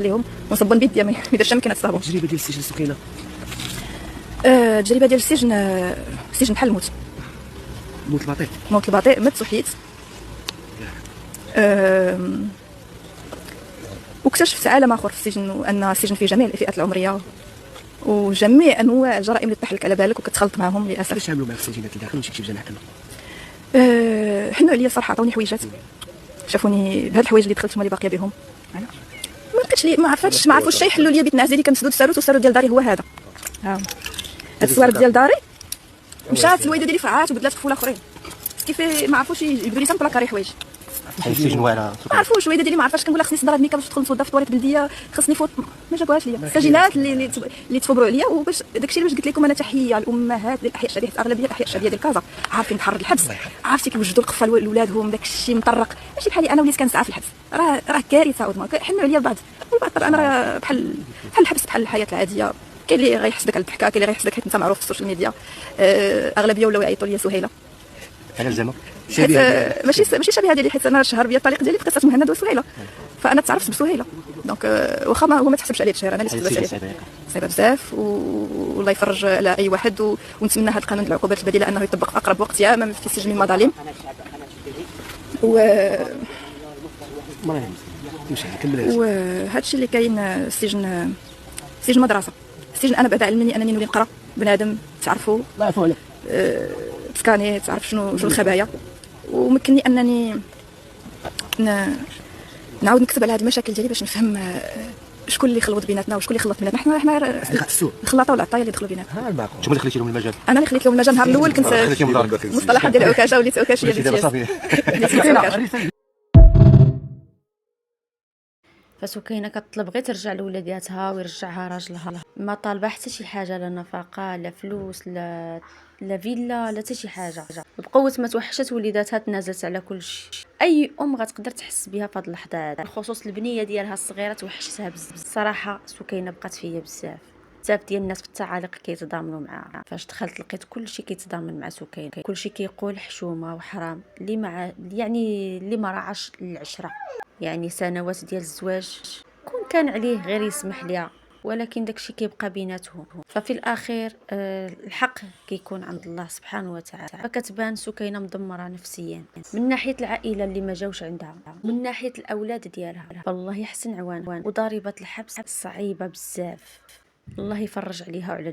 ليهم ونصبوا بيديا ما يديرش ما كاين تصاوب. التجربه ديال السجن سكينه، التجربه ديال السجن بحال الموت. موت البطيء مت وحيت. واكتشفت عالم اخر في السجن، وان السجن فيه جميع الفئات العمريه وجميع انواع الجرائم اللي تحلك على بالك وكتخلط معهم للاسف. كيفاش عملوا معك في السجنات اللي داخل وشي كيف جا المحكمه؟ حنوا عليا صراحه، عطوني حويجات، شافوني بهاد الحوايج اللي دخلت هما اللي باقيه بهم. ما بقيتش لي ما عرفوش شي يحلوا لي بيت نعاس ديالي كنسدود الساروت، والساروت ديال داري هو هذا. هاد السوارد ديال داري مشات الوالده ديالي فرعات وبدلات طفوله اخرين، كيف ما عرفوش يجبدوا لي بلاكاري حوايج. السجن واعره ما عرفوش الوالده ديالي ما عرفاش كنقول لها خصني نصدر هاد الميكا باش ندخل نتوضا في الطواليت بلديه، خصني فوت ما جابوهاش ليا. السجينات اللي تفبروا عليا، وباش داكشي اللي باش قلت لكم انا تحيه الامهات ديال الاحياء الشعبيه، اغلبيه الاحياء الشعبيه ديال كازا عارفين تحرر الحبس، عرفتي كيوجدوا القفه لولادهم داكشي مطرق، ماشي بحالي انا وليت كنسعى في الحبس، راه كارثه عظمى. كيحنوا عليا بعض طبعا انا راه بحال الحبس بحال الحياه العاديه. كاين اللي غيحسدك على الضحكه، كاين اللي غيحسدك حيت انت معروف في السوشيال ميديا. اغلبيه ولاو يعيطوا لي سهيله. انا زعما ماشي شبيهه ديالي، حيت انا شهر بيا الطريق ديالي في قصه مهند وسهيله، فانا تعرفت بسهيله. دونك واخا هو ما تحسبش عليه الشهر، انا اللي حسبت عليه صعيبه بزاف. والله يفرج على اي واحد، ونتمنى هذا القانون العقوبات البديله انه يطبق في اقرب وقت، يا اما في سجن مظالم. وهذا الشيء اللي كاين. السجن مدرسه. السجن انا بعد علمني انني نولي نقرا بنادم تعرفوا، الله يعفو عليك، تسكاني تعرف شنو الخبايا، ومكنني انني نعاود نكتب على هذه المشاكل ديالي باش نفهم شكون اللي خلط بيناتنا وشكون اللي خلط بيناتنا. حنا الخلاطه والعطايه اللي دخلوا بيناتنا. انتم اللي خليتي لهم المجال؟ انا اللي خليت لهم المجال. النهار الاول كنت مصطلحات ديال عكاشه، وليت عكاشيه فسكينه كتطلب غير ترجع لولاداتها ويرجعها راجلها، ما طالبه حتى شي حاجه، لا نفقه لا فلوس لا فيلا لا حتى شي حاجه. بقوه ما توحشت وليداتها تنازلت على كل شيء. اي ام غتقدر تحس بها في هذه اللحظه هذه، بالخصوص البنيه ديالها الصغيره توحشتها بزاف. الصراحه سكينه بقات فيا بزاف ديال الناس في التعاليق كيتضامنوا معها. فاش دخلت لقيت كل شيء كيتضامن مع سكينه، كل شيء كيقول حشومه وحرام، اللي مع يعني اللي ما راعاش العشره. يعني سنوات ديال الزواج كان عليه غير يسمح ليها، ولكن داكشي كيبقى بيناتهم. ففي الاخير الحق كيكون عند الله سبحانه وتعالى. فكتبان سكينه مدمره نفسيا من ناحيه العائله اللي ما جاوش عندها، من ناحيه الاولاد ديالها. فالله يحسن عوان. وضاربه الحبس صعيبه بزاف، الله يفرج عليها وعلى